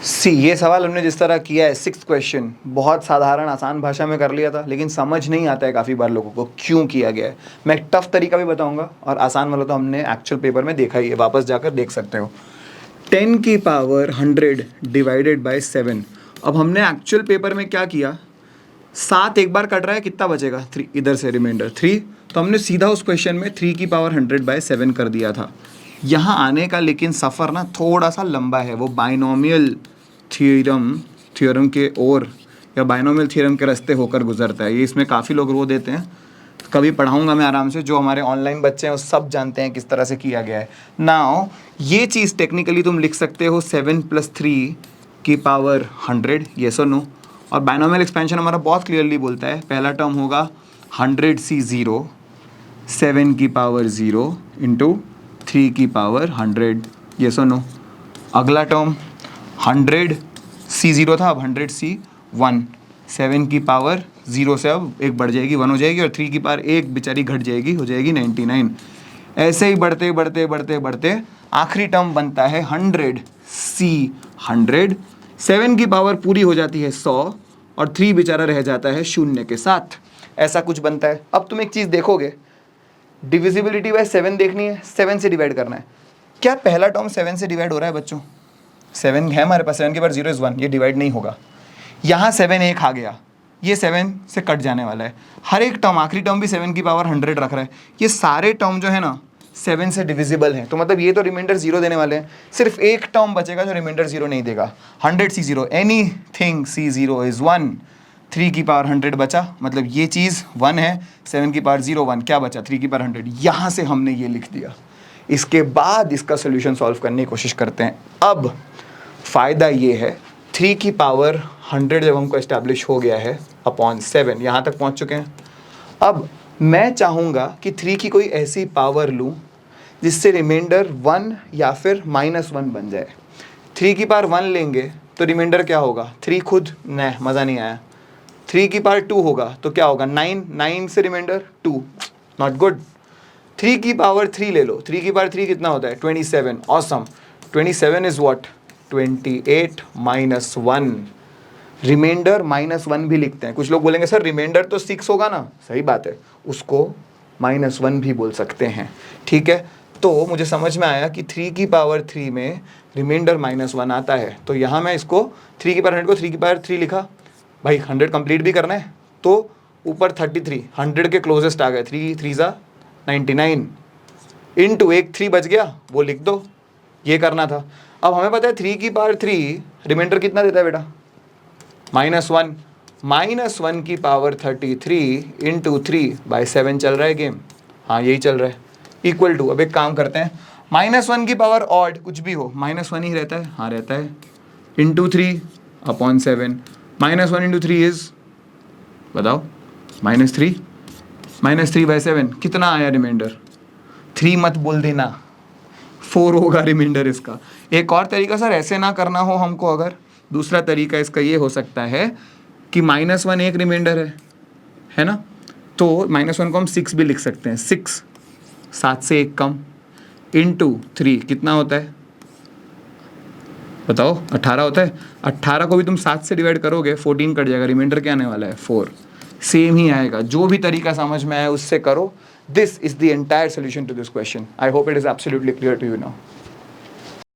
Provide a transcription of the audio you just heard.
सी ये सवाल हमने जिस तरह किया है, 6th क्वेश्चन बहुत साधारण आसान भाषा में कर लिया था, लेकिन समझ नहीं आता है काफ़ी बार लोगों को क्यों किया गया है। मैं एक टफ तरीका भी बताऊंगा और आसान वाला तो हमने एक्चुअल पेपर में देखा ही है, वापस जाकर देख सकते हो। 10 की पावर 100 डिवाइडेड बाय 7। अब हमने एक्चुअल पेपर में क्या किया, 7 एक बार कट रहा है, कितना बचेगा 3, इधर से रिमाइंडर 3, तो हमने सीधा उस क्वेश्चन में 3 की पावर 100 बाय 7 कर दिया था। यहाँ आने का लेकिन सफ़र ना थोड़ा सा लंबा है, वो बाइनोमियल थ्योरम के ओर या बाइनोमियल थ्योरम के रास्ते होकर गुजरता है। ये इसमें काफ़ी लोग रो देते हैं, कभी पढ़ाऊंगा मैं आराम से, जो हमारे ऑनलाइन बच्चे हैं वो सब जानते हैं किस तरह से किया गया है। नाउ ये चीज़ टेक्निकली तुम लिख सकते हो 7 + 3 की पावर 100, येस और नो। और बाइनोमियल एक्सपेंशन हमारा बहुत क्लियरली बोलता है, पहला टर्म होगा 100C0 7 की पावर 0 इंटू 3 की पावर 100, येस और नो। अगला टर्म 100C0 था, अब 100C1 7 की पावर 0 से अब एक बढ़ जाएगी 1 हो जाएगी, और 3 की पावर एक बेचारी घट जाएगी, हो जाएगी 99। ऐसे ही बढ़ते बढ़ते बढ़ते बढ़ते आखिरी टर्म बनता है 100C100, 7 की पावर पूरी हो जाती है 100 और 3 बेचारा रह जाता है 0 के साथ। ऐसा कुछ बनता है। अब तुम एक चीज़ देखोगे, डिविजिबिलिटी बाय 7 देखनी है, 7 से डिवाइड करना है। क्या पहला टर्म 7 से डिवाइड हो रहा है बच्चों? 7 है हमारे पास, 7 के पावर 0 इज़ 1, ये डिवाइड नहीं होगा। यहाँ 7 एक आ गया, ये 7 से कट जाने वाला है। हर एक टर्म, आखिरी टर्म भी 7 की पावर 100 रख रहा है। ये सारे टर्म जो है ना 7 से डिविजिबल हैं, तो मतलब ये तो रिमाइंडर 0 देने वाले हैं। सिर्फ एक टर्म बचेगा जो रिमाइंडर 0 नहीं देगा, 100C0, any thing C0 is 1। 3 की पावर 100 बचा, मतलब ये चीज़ 1 है, 7 की पावर 0 1, क्या बचा 3 की पावर 100। यहाँ से हमने ये लिख दिया। इसके बाद इसका सोल्यूशन सॉल्व करने की कोशिश करते हैं। अब फ़ायदा ये है, 3 की पावर 100 जब हमको इस्टेब्लिश हो गया है अपॉन 7, यहाँ तक पहुँच चुके हैं। अब मैं चाहूँगा कि 3 की कोई ऐसी पावर लूँ जिससे रिमाइंडर 1 या फिर -1 बन जाए। 3 की पावर 1 लेंगे तो रिमाइंडर क्या होगा, 3 खुद, नहीं मज़ा नहीं आया। 3 की पावर 2 होगा तो क्या होगा, 9, 9 से रिमाइंडर 2, नॉट गुड। 3 की पावर 3 ले लो, 3 की पावर 3 कितना होता है, 27, ऑसम। 27 इज़ व्हाट, 28 - 1, रिमाइंडर -1 भी लिखते हैं। कुछ लोग बोलेंगे सर रिमाइंडर तो 6 होगा ना, सही बात है, उसको -1 भी बोल सकते हैं, ठीक है। तो मुझे समझ में आया कि 3 की पावर 3 में रिमाइंडर -1 आता है, तो यहाँ मैं इसको 3 की पावर 100 को 3 की पावर 3 लिखा। भाई 100 कंप्लीट भी करना है, तो ऊपर 33, 100 के क्लोजेस्ट आ गए, 3 3 ज़ा 99 इंटू एक 3 बच गया, वो लिख दो, ये करना था। अब हमें पता है 3 की पावर 3 रिमाइंडर कितना देता है बेटा, -1, -1 की पावर 33 इंटू 3/7 चल रहा है गेम, हाँ यही चल रहा है, इक्वल टू। अब एक काम करते हैं, -1 की पावर ऑड कुछ भी हो, -1 ही रहता है, हाँ रहता है, इंटू 3/7, -1 इंटू 3 इज, बताओ, -3, -3/7 कितना आया रिमाइंडर, 3 मत बोल देना, 4 होगा रिमाइंडर इसका। एक और तरीका सर ऐसे ना करना हो हमको, अगर दूसरा तरीका इसका ये हो सकता है कि -1 एक रिमाइंडर है ना, तो -1 को हम 6 भी लिख सकते हैं, 6 7 से 1 कम, इंटू 3 कितना होता है बताओ, 18 होता है। 18 को भी तुम 7 से डिवाइड करोगे, 14 कट जाएगा, रिमाइंडर क्या आने वाला है 4। सेम ही आएगा, जो भी तरीका समझ में आया उससे करो। This is the entire solution to this question. I hope it is absolutely clear to you now.